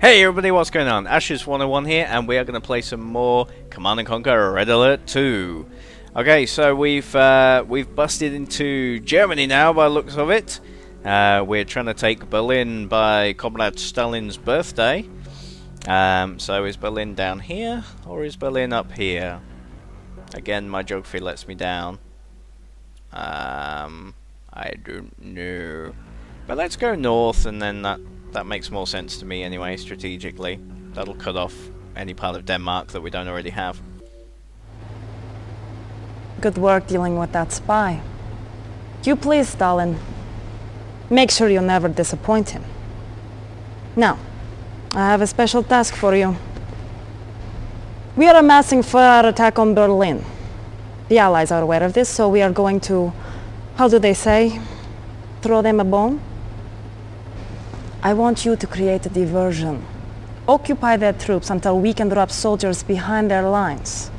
Hey everybody, what's going on? Ashes101 here, and we are going to play some more Command & Conquer Red Alert 2. Okay, so we've busted into Germany now by the looks of it. We're trying to take Berlin by Comrade Stalin's birthday. So is Berlin down here, or is Berlin up here? Again, my geography lets me down. I don't know. But let's go north, and then that makes more sense to me anyway, strategically. That'll cut off any part of Denmark that we don't already have. Good work dealing with that spy. You please, Stalin. Make sure you never disappoint him. Now, I have a special task for you. We are amassing for our attack on Berlin. The Allies are aware of this, so we are going to, how do they say, throw them a bone? I want you to create a diversion. Occupy their troops until we can drop soldiers behind their lines.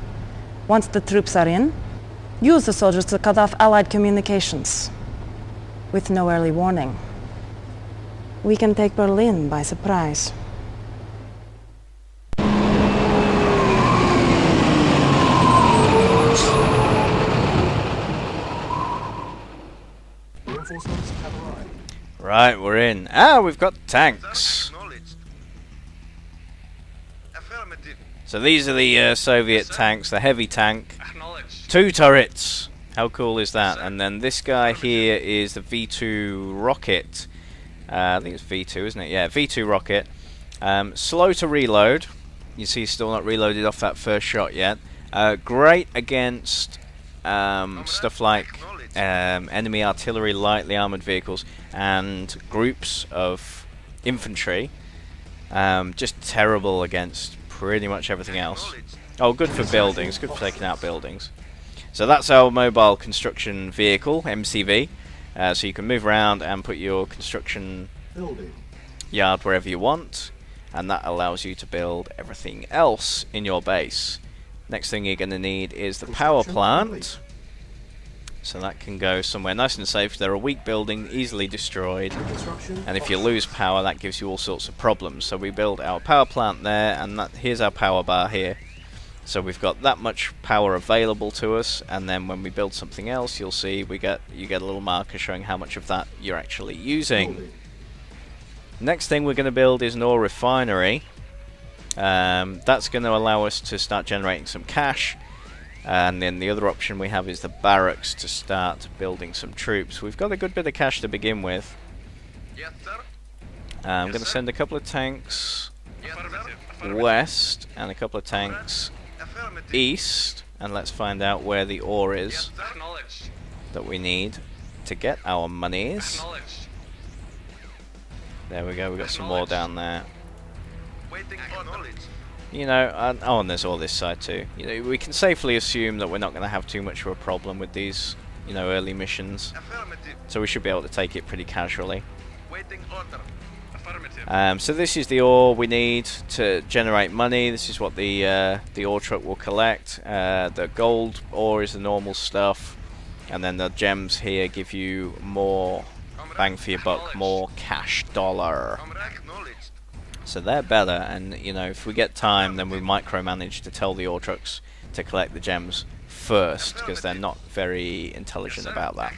Once the troops are in, use the soldiers to cut off Allied communications. With no early warning, we can take Berlin by surprise. Reinforcements have arrived. Right, we're in. Ah, we've got tanks. So these are the Soviet tanks, the heavy tank. 2 turrets. How cool is that? And then this guy here is the V2 rocket. I think it's V2, isn't it? Yeah, V2 rocket. Slow to reload. You see he's still not reloaded off that first shot yet. Great against stuff like enemy artillery, lightly armoured vehicles, and groups of infantry. Just terrible against pretty much everything else. Oh, good for buildings, good for taking out buildings. So that's our mobile construction vehicle, MCV. So you can move around and put your construction yard wherever you want, and that allows you to build everything else in your base. Next thing you're going to need is the power plant. So that can go somewhere nice and safe. They're a weak building, easily destroyed, and if you lose power, that gives you all sorts of problems. So we build our power plant there, and here's our power bar here. So we've got that much power available to us, and then when we build something else, you'll see you get a little marker showing how much of that you're actually using. Next thing we're going to build is an ore refinery. That's going to allow us to start generating some cash. And then the other option we have is the barracks to start building some troops. We've got a good bit of cash to begin with. I'm going to send a couple of tanks west and a couple of tanks east, and let's find out where the ore is that we need to get our monies. There we go, we've got some more down there. You know, oh, and there's all this side too. You know, we can safely assume that we're not going to have too much of a problem with these, you know, early missions. So we should be able to take it pretty casually. So this is the ore we need to generate money. This is what the ore truck will collect. The gold ore is the normal stuff, and then the gems here give you more bang for your buck, more cash dollar. So they're better, and you know, if we get time, then we micromanage to tell the ore trucks to collect the gems first, because they're not very intelligent about that.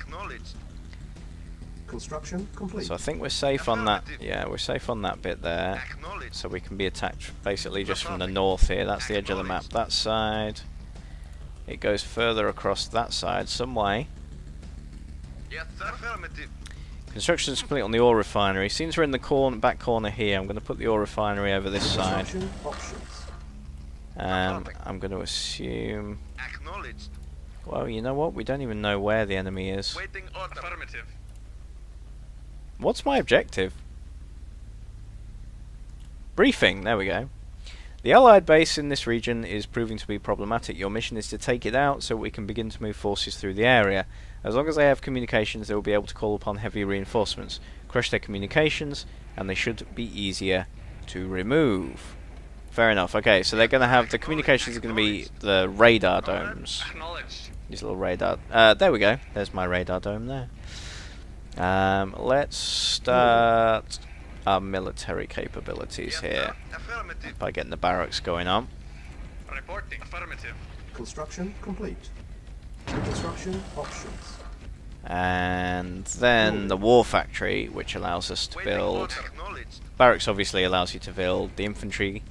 Construction complete. So I think we're safe on that. Yeah, we're safe on that bit there. So we can be attacked basically just from the north here. That's the edge of the map. That side. It goes further across that side some way. Construction is complete on the ore refinery. Since we're in the back corner here, I'm going to put the ore refinery over this side. I'm going to assume... Well, you know what? We don't even know where the enemy is. What's my objective? Briefing, there we go. The Allied base in this region is proving to be problematic. Your mission is to take it out so we can begin to move forces through the area. As long as they have communications, they will be able to call upon heavy reinforcements, crush their communications, and they should be easier to remove. Fair enough. Okay, so they're going to have the communications are going to be the radar domes. These little radar. There we go. There's my radar dome there. Let's start our military capabilities here by getting the barracks going on. Reporting. Affirmative. Construction complete. Construction options. And then the war factory, which allows us to build... Barracks obviously allows you to build the infantry.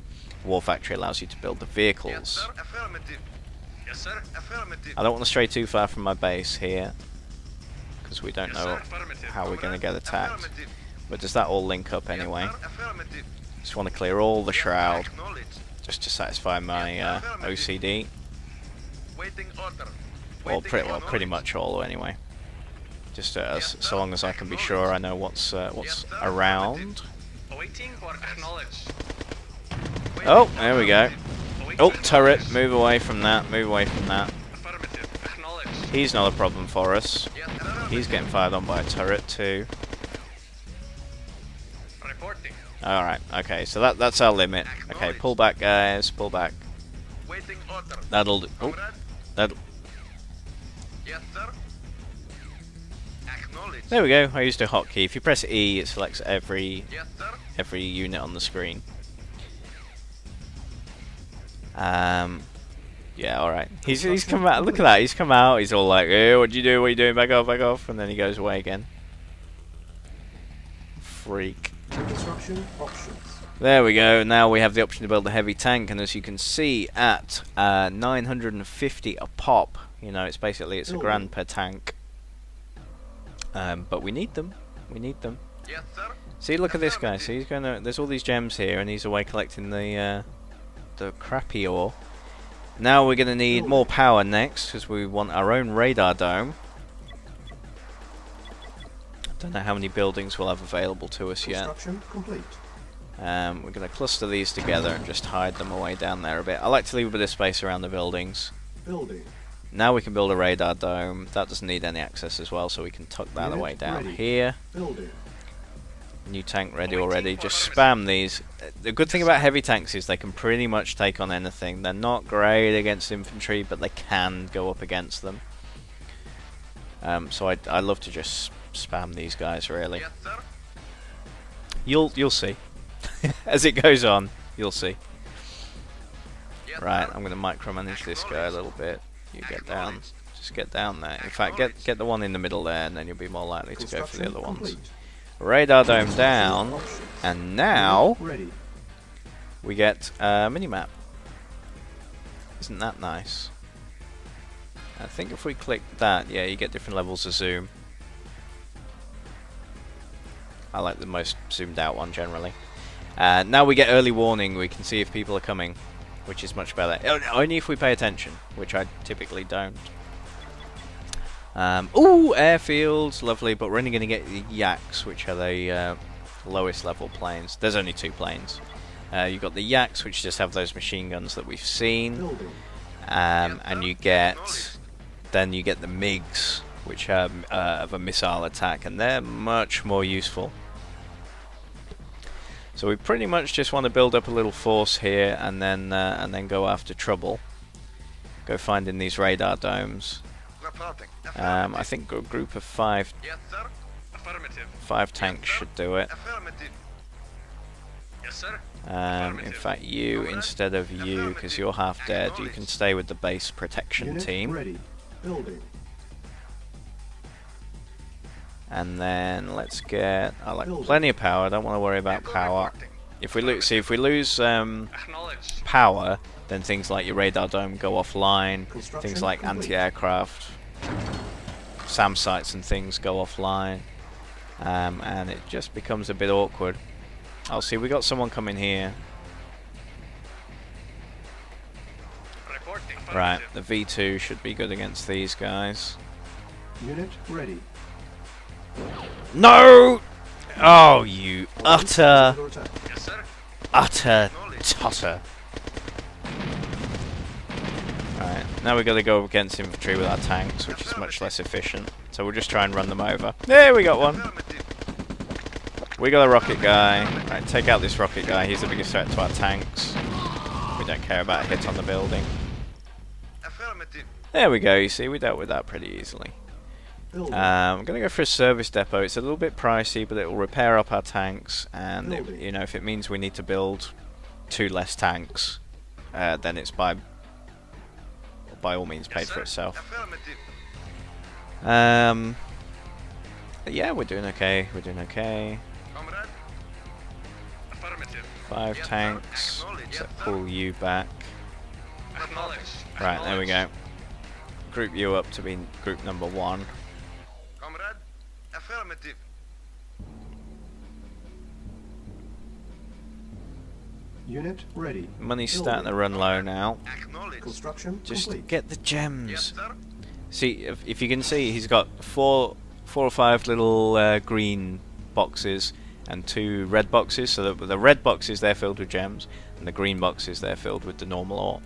War factory allows you to build the vehicles. Affirmative. Yes, sir. Affirmative. I don't want to stray too far from my base here, because we don't Yes, know sir. Affirmative. how we're going to get attacked. Affirmative. But does that all link up anyway? Yes, sir. Affirmative. Just want to clear all the shroud, Acknowledged. just to satisfy my OCD. Waiting order. Well, Waiting pretty acknowledged. much all anyway. Just Yes, so sir. long as I can be sure I know what's Yes, sir. around. Awaiting orders. Acknowledged. Oh, there we go. Awaiting Oh, orders. turret, move away from that, move away from that. Affirmative. Acknowledged. He's not a problem for us. Yes, affirmative. He's getting fired on by a turret too. Reporting. Alright, okay, so that's our limit. Okay, pull back guys, pull back. Waiting order. That'll do. Oh, Comrade. that'll... Yes, sir. Acknowledged. There we go, I used a hotkey. If you press E, it selects every Yes, sir. unit on the screen. Yeah, alright. He's come out, look at that, he's come out, he's all like, hey, what'd you do, what are you doing, back off, and then he goes away again. Freak. Construction options. There we go, now we have the option to build a heavy tank, and as you can see, at 950 a pop, you know, it's a grand per tank. But we need them, Yes, sir. See, look at this guy, see, he's gonna, there's all these gems here, and he's away collecting the crappy ore. Now we're gonna need more power next, because we want our own radar dome. Don't know how many buildings we'll have available to us yet. Construction complete. We're going to cluster these together and just hide them away down there a bit. I like to leave a bit of space around the buildings. Building. Now we can build a radar dome. That doesn't need any access as well, so we can tuck that Unit away down ready. here. Building. New tank ready already. Just spam these. The good thing about heavy tanks is they can pretty much take on anything. They're not great against infantry, but they can go up against them. So I love to just spam these guys really. Yes, sir. You'll see. As it goes on, you'll see. Yes, Right, sir. I'm going to micromanage this guy a little bit. You get down. Just get down there. In fact, get the one in the middle there, and then you'll be more likely to go for the other ones. Complete. Radar dome down, Options. and now Ready. we get a minimap. Isn't that nice? I think if we click that, yeah, you get different levels of zoom. I like the most zoomed out one generally. Now we get early warning, we can see if people are coming, which is much better. Only if we pay attention, which I typically don't. Ooh, airfields, lovely, but we're only going to get the Yaks, which are the lowest level planes. There's only 2 planes. You've got the Yaks, which just have those machine guns that we've seen, Building. and you get the MiGs, which are of a missile attack, and they're much more useful. So we pretty much just want to build up a little force here, and then go after trouble. Go finding these radar domes. Reporting. I think a group of 5 Yes, sir. Affirmative. tanks should do it. Affirmative. Yes, sir. In fact, you instead of you, because you're half dead, you can stay with the base protection Unit team. ready. Building. And then let's get plenty of power. I don't want to worry about power. If we lose Acknowledged. power, then things like your radar dome go offline. Construction Things like complete. anti-aircraft, SAM sites and things go offline, and it just becomes a bit awkward. Oh, see, we got someone coming here. Reporting. Right, the V2 should be good against these guys. Unit ready. No! Oh, you utter Under attack. Yes, sir. tutter. Right, now we've got to go against infantry with our tanks, which is much less efficient. So we'll just try and run them over. There, we got one. Affirmative. We got a rocket guy. Right, take out this rocket guy. He's the biggest threat to our tanks. We don't care about a hit on the building. Affirmative. There we go, you see, we dealt with that pretty easily. Building. I'm going to go for a service depot. It's a little bit pricey, but it will repair up our tanks, and Building. you know, if it means we need to build 2 less tanks, then it's by all means paid for itself. Affirmative. Yeah, we're doing okay. We're doing okay. Comrade. Affirmative. 5 Yes, sir. tanks. Acknowledge. So pull you back. Acknowledge. Right, there we Acknowledge. go. Group you up to be group number 1. Comrade. Affirmative. Unit ready. Money's starting to run low now. Acknowledge. Construction Just complete. get the Yes, gems. sir. See, if you can see, he's got four or five little green boxes and 2 red boxes. So the red boxes, they're filled with gems, and the green boxes, they're filled with the normal ore.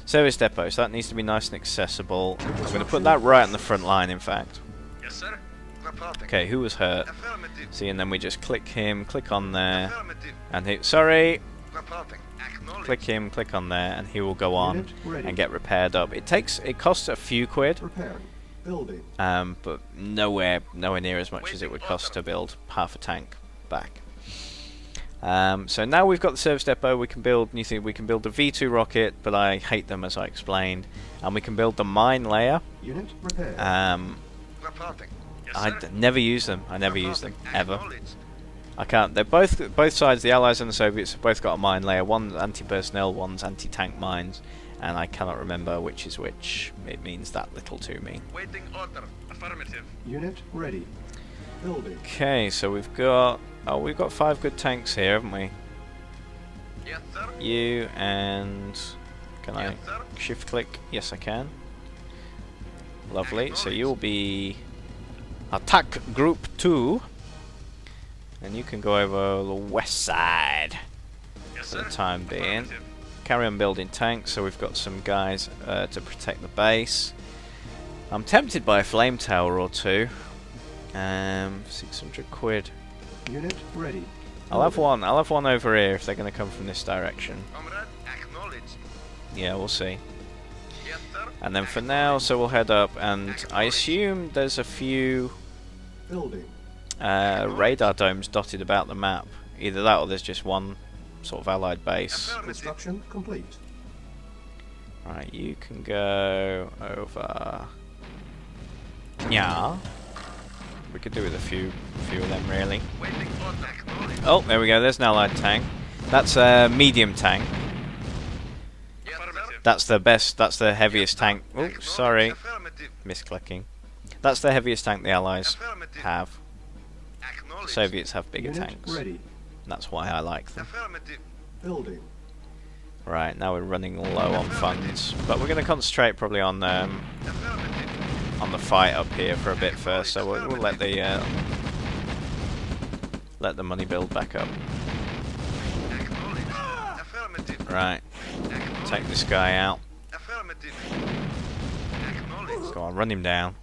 Service depot, so that needs to be nice and accessible. I'm going to put that right on the front line, in fact. Yes, sir. Reporting. Okay, who was hurt? Affirmative. See, and then we just click him, click on there, Affirmative. and hit, sorry, Reporting. Acknowledge. click him, click on there, and he will go on Unit ready. and get repaired up. It costs a few quid, Repairing. Building. but nowhere near as much as it would cost to build half a tank back. So now we've got the service depot, we can build the V2 rocket, but I hate them, as I explained, and we can build the mine layer. Unit repaired. Reporting. Yes, I sir. never use them. I never use them ever. Acknowledge. I can't. They're both sides, the Allies and the Soviets, have both got a mine layer. One's anti-personnel, one's anti-tank mines, and I cannot remember which is which. It means that little to me. Waiting order. Affirmative. Unit ready. Building. Okay, so we've got 5 good tanks here, haven't we? Yes, sir. You and can Yes, I sir. shift click? Yes, I can. Lovely. So you'll be attack group 2, and you can go over the west side Yes, for the sir. time being. Affirmative. Carry on building tanks. So we've got some guys to protect the base. I'm tempted by a flame tower or 2. 600 quid. Unit ready. I'll have one over here if they're going to come from this direction. Comrade. Acknowledge. Yeah, we'll see. Yes, sir. And then for now, so we'll head up, and I assume there's a few Building. radar domes dotted about the map. Either that or there's just one sort of allied base. Affirmative. Construction complete. Right, you can go over. Yeah. We could do with a few of them, really. Waiting order. Acknowledge. Oh, there we go. There's an allied tank. That's a medium tank. Yes, sir. That's the best. That's the heaviest tank. Oh, Acknowledge. sorry, Affirmative. misclicking. That's the heaviest tank the Allies Affirmative. have. Acknowledge. Soviets have bigger Unit tanks. ready. That's why I like them. Affirmative. Building. Right, now we're running low on funds, but we're going to concentrate probably on the Affirmative. fight up here for a bit first. So we'll let the money build back up. Acknowledge. Affirmative. Right, Acknowledge. take this guy out. Affirmative. Acknowledge. Go on, run him down.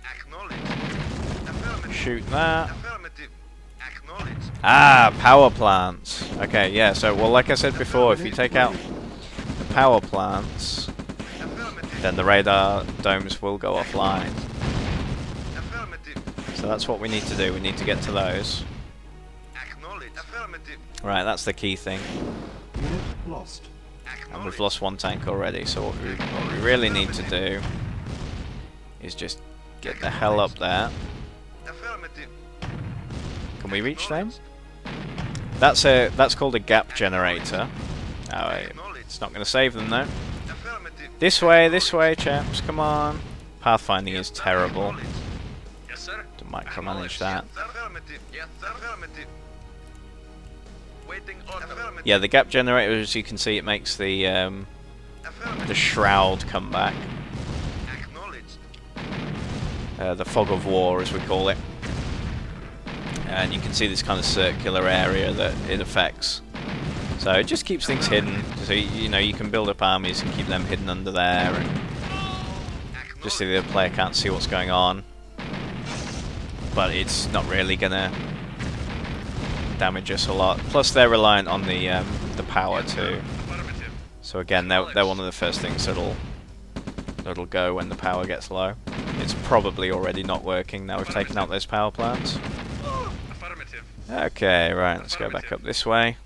Acknowledge. Affirmative. Shoot that. Affirmative. Acknowledge. Ah, power plants. Okay, yeah. So, well, like I said before, if you take out the power plants, Affirmative. then the radar domes will go offline. Affirmative. So that's what we need to do. We need to get to those. Acknowledge. Affirmative. Right, that's the key thing. Unit lost. And Acknowledge. we've lost 1 tank already. So what we really need to do is just get the hell up there. Affirmative. Can we reach them? That's called a gap generator. Oh, it's not going to save them though. Affirmative. This way, chaps. Come on. Pathfinding is terrible. Acknowledge. Yes, sir. To micromanage that. Affirmative. Yes, sir. Affirmative. Waiting order. Affirmative. Yeah, the gap generator, as you can see, it makes the Affirmative. shroud come back. Acknowledged. The fog of war, as we call it. And you can see this kind of circular area that it affects. So it just keeps things hidden. So you know you can build up armies and keep them hidden under there, and just so the other player can't see what's going on. But it's not really gonna damage us a lot. Plus they're reliant on the power too. Affirmative. So again, they're one of the first things that'll go when the power gets low. It's probably already not working now we've taken out those power plants. Affirmative. Okay, right, let's go back Affirmative. up this way.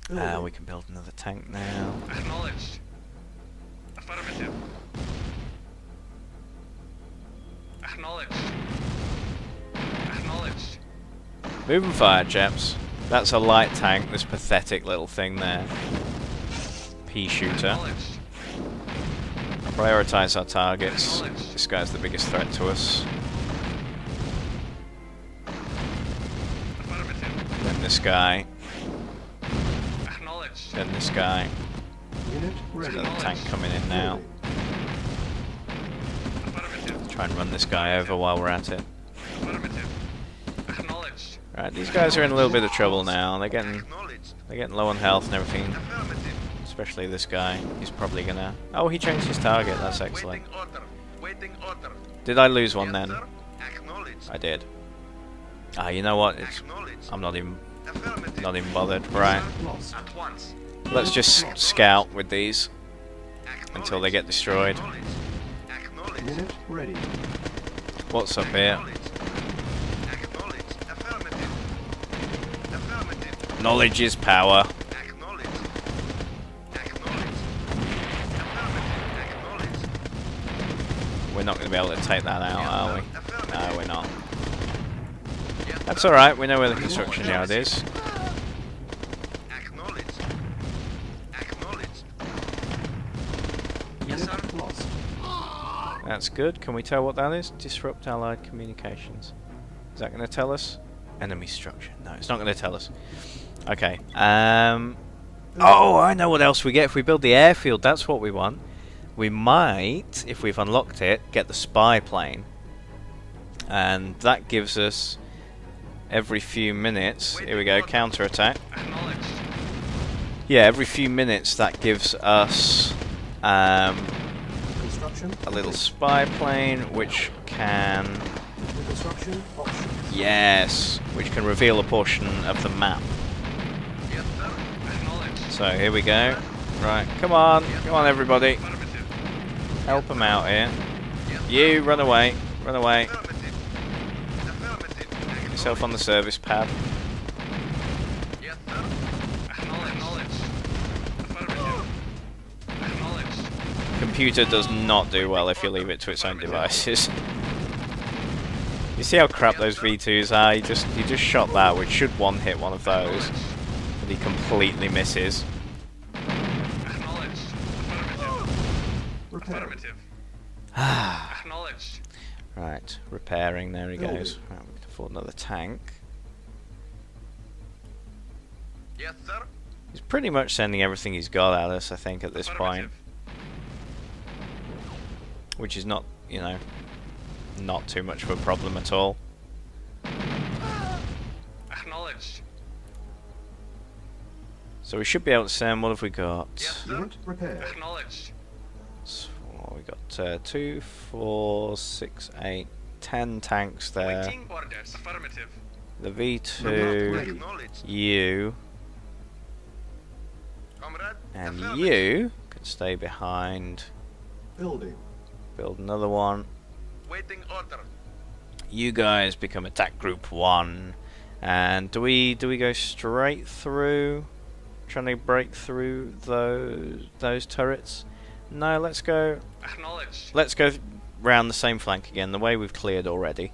Building. We can build another tank now. Acknowledged. Affirmative. Acknowledged. Acknowledged. Move and fire, chaps. That's a light tank, this pathetic little thing there. Pea shooter. Acknowledged. Prioritize our targets. This guy's the biggest threat to us. Affirmative. Then this guy. Acknowledged. Then this guy. Unit ready. Another tank coming in now. Building. Affirmative. Try and run this guy over while we're at it. Affirmative. Acknowledged. Right, these guys are in a little bit of trouble now. They're getting Acknowledged. low on health and everything. Affirmative. Especially this guy. He's probably gonna... Oh, he changed his target. That's excellent. Waiting order. Waiting order. Did I lose one Yes, then? sir. Acknowledged. I did. Ah, you know what? Acknowledged. I'm not even Affirmative. bothered. Right. Lost. At once. Let's just scout with these until they get destroyed. Acknowledged. Acknowledged. Unit ready. What's up here? Acknowledged. Acknowledged. Affirmative. Affirmative. Knowledge is power. Acknowledged. Acknowledged. Affirmative. Acknowledged. We're not going to be able to take that out, are we? Affirmative. No, we're not. Yes, That's sir. alright, we know where the construction yard is. Acknowledged. Acknowledged. Yes, Unit sir. lost. That's good. Can we tell what that is? Disrupt Allied communications. Is that going to tell us? Enemy structure. No, it's not going to tell us. Okay. Oh, I know what else we get if we build the airfield. That's what we want. We might, if we've unlocked it, get the spy plane. And that gives us every few minutes. Here we go, counterattack. Acknowledged. Yeah, every few minutes that gives us Construction. a little spy plane, which can, New construction options. yes, which can reveal a portion of the map. Yes, sir. Acknowledged. So here we go. Right, come on everybody, Affirmative. help them out here. Yes, sir. You run away, run away. Affirmative. Affirmative. Get yourself on the service pad. Yes, sir. Acknowledged. Affirmative. Acknowledged. Computer does not do well if you leave it to its own devices. You see how crap those V2s are? He just shot that, which should one-hit one of those, but he completely misses. Acknowledged. Affirmative. Repair. Affirmative. Acknowledged. Right, repairing, there he Building. goes. Right, we can afford another tank. Yes, sir. He's pretty much sending everything he's got at us, I think, at this point. Affirmative. Which is not, you know, not too much of a problem at all. Acknowledged. So we should be able to send, what have we got? Yes, sir. Unit repaired. Acknowledged. So, we got 2, 4, 6, 8, 10 tanks there. Waiting orders. Affirmative. The Ready. V2, Acknowledged. you, Comrade. and Affirmative. you can stay behind. Building. Build another one. Waiting order. You guys become attack group 1. And do we go straight through, trying to break through those turrets? No, let's go Acknowledged. round the same flank again, the way we've cleared already.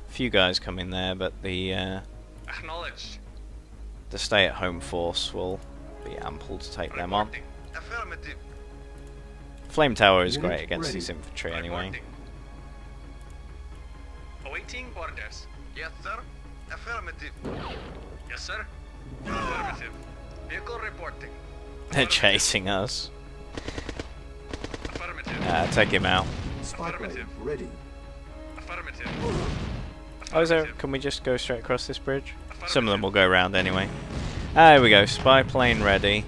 Few guys come in there, but the Acknowledged. stay-at-home force will be ample to take them on. Reporting. Affirmative. Flame tower is Unit great against ready. these infantry anyway. Reporting. Awaiting orders. Yes, sir. Affirmative. Yes, sir. Affirmative. Vehicle reporting. They're chasing us. Affirmative. Take him out. Spy plane Affirmative. ready. Affirmative. Oh, is there? Affirmative. Can we just go straight across this bridge? Some of them will go around anyway. There we go. Spy plane ready.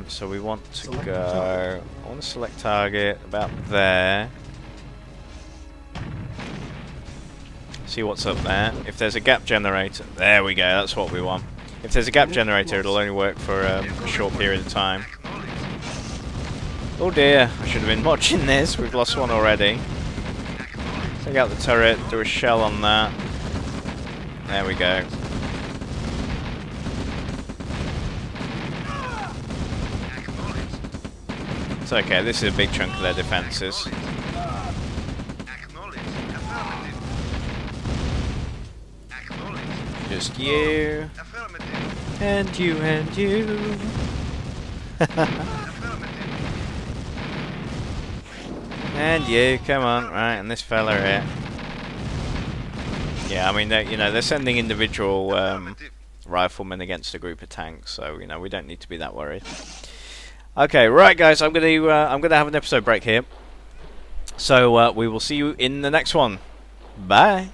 So we want to Select go. target. I want to select target about there. See what's up there. If there's a gap generator, there we go. That's what we want. If there's a gap generator, it'll only work for a short period of time. Oh dear, I should have been watching this. We've lost one already. Take out the turret, do a shell on that. There we go. It's okay, this is a big chunk of their defences. Just you. And you and you. And you, come on, right, and this fella here. Yeah, I mean, they're sending individual riflemen against a group of tanks, so we don't need to be that worried. Okay, right, guys, I'm gonna have an episode break here. So we will see you in the next one. Bye.